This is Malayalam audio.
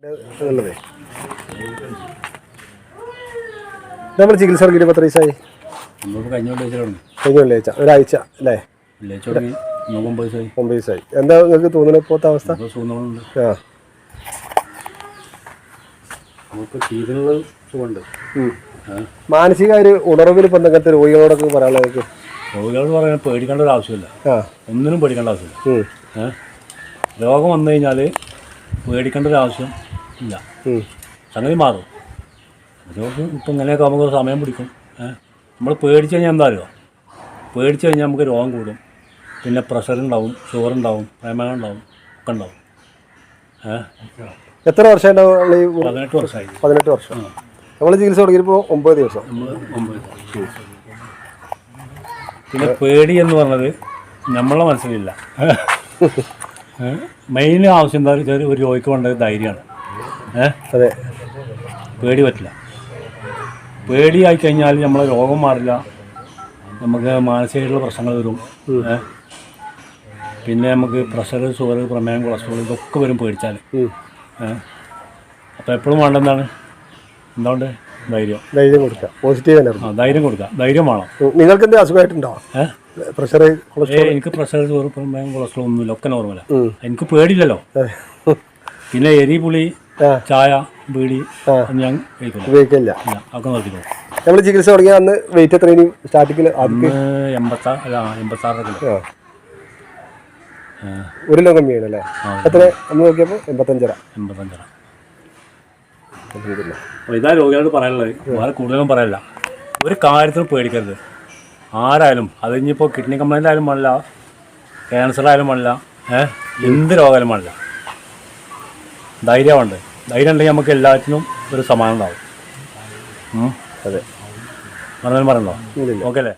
നല്ലതേ. നമ്മൾ ചികിത്സ തുടങ്ങിയിട്ട് 10 ദിവസമായി? കഴിഞ്ഞ വെള്ളിയാഴ്ച, ഒരാഴ്ച അല്ലേ? 9 ദിവസമായി. എന്താ നിങ്ങൾക്ക് തോന്നുന്നത് ഇപ്പോഴത്തെ അവസ്ഥ? മാനസിക ഒരു ഉണർവിൽ ഇപ്പം എന്തൊക്കെ രോഗികളോടൊക്കെ പറയാനുള്ളത്? രോഗികളോട് പറയാൻ പേടിക്കേണ്ട ഒരു ആവശ്യമില്ല, ഒന്നിനും പേടിക്കേണ്ട ആവശ്യമില്ല. രോഗം വന്നു കഴിഞ്ഞാൽ പേടിക്കേണ്ട ഒരു ആവശ്യം ഇല്ല, സംഗതി മാറും. രോഗം ഇപ്പം ഇങ്ങനെയൊക്കെ നമുക്ക് സമയം പിടിക്കും. നമ്മൾ പേടിച്ച് കഴിഞ്ഞാൽ എന്താ അറിയോ, പേടിച്ച് കഴിഞ്ഞാൽ നമുക്ക് രോഗം കൂടും. പിന്നെ പ്രഷർ ഉണ്ടാവും, ഷുഗർ ഉണ്ടാവും, പ്രമേഹം ഉണ്ടാവും, ഒക്കെ ഉണ്ടാവും. എത്ര വർഷം ഉണ്ടാവും? 18 വർഷമായി. 18 വർഷം. നമ്മൾ ചികിത്സ തുടങ്ങിയപ്പോൾ 9 ദിവസം. പിന്നെ പേടി എന്ന് പറഞ്ഞത് നമ്മളെ മനസ്സിലില്ല. മെയിൻ ആവശ്യം എന്താ വെച്ചാൽ ഒരു രോഗിക്ക് വേണ്ടത് ധൈര്യമാണ്. അതെ, പേടി പറ്റില്ല. പേടിയായി കഴിഞ്ഞാൽ നമ്മളെ രോഗം മാറില്ല, നമുക്ക് മാനസികമായിട്ടുള്ള പ്രശ്നങ്ങൾ വരും. പിന്നെ നമുക്ക് പ്രഷർ, ഷുഗർ, പ്രമേഹം, കൊളസ്ട്രോൾ ഇതൊക്കെ വരും പേടിച്ചാൽ. അപ്പോൾ എപ്പോഴും വേണ്ടെന്താണ്, എന്തുകൊണ്ട് ധൈര്യം കൊടുക്കുക, പോസിറ്റീവ് എനർജി. ധൈര്യം കൊടുക്കുക, ധൈര്യം വേണം. നിങ്ങൾക്ക് എന്ത് അസുഖമായിട്ടുണ്ടോ? Pressure, cholesterol? എനിക്ക് പ്രഷർ, ഷുഗർ, പ്രമേഹം, കൊളസ്ട്രോൾ ഒന്നുമില്ല, ഒക്കെ നോർമലാണ്. എനിക്ക് പേടിയില്ലല്ലോ. പിന്നെ എരി, പുളി, ചായ, ബീഡി ഞാൻ ഉപയോഗിക്കില്ല, ഒക്കെ നിർത്തിക്കോ. നമ്മൾ ചികിത്സ തുടങ്ങിയ അന്ന് വെയിറ്റ് എത്ര? സ്റ്റാർട്ടിങ്ങിൽ 86 കിലോ. 1 കിലോ കമ്മിയാണ് അല്ലേ? എത്ര നമ്മൾ നോക്കിയപ്പോൾ? 85. അപ്പോൾ ഇതാ രോഗികളോട് പറയാനുള്ളത്. വേറെ കൂടുതലും പറയല്ല, ഒരു കാര്യത്തിനും പേടിക്കരുത്. ആരായാലും, അത് ഇനിയിപ്പോൾ കിഡ്നി കംപ്ലൈൻ്റ് ആയാലും പാടില്ല, ക്യാൻസർ ആയാലും പാടില്ല, എന്ത് രോഗമായാലും പാടില്ല. ധൈര്യമുണ്ട്. ധൈര്യം ഉണ്ടെങ്കിൽ നമുക്ക് എല്ലാത്തിനും ഒരു സമാധാനം ഉണ്ടാവും. അതെ, പറഞ്ഞോ? ഓക്കെ അല്ലേ?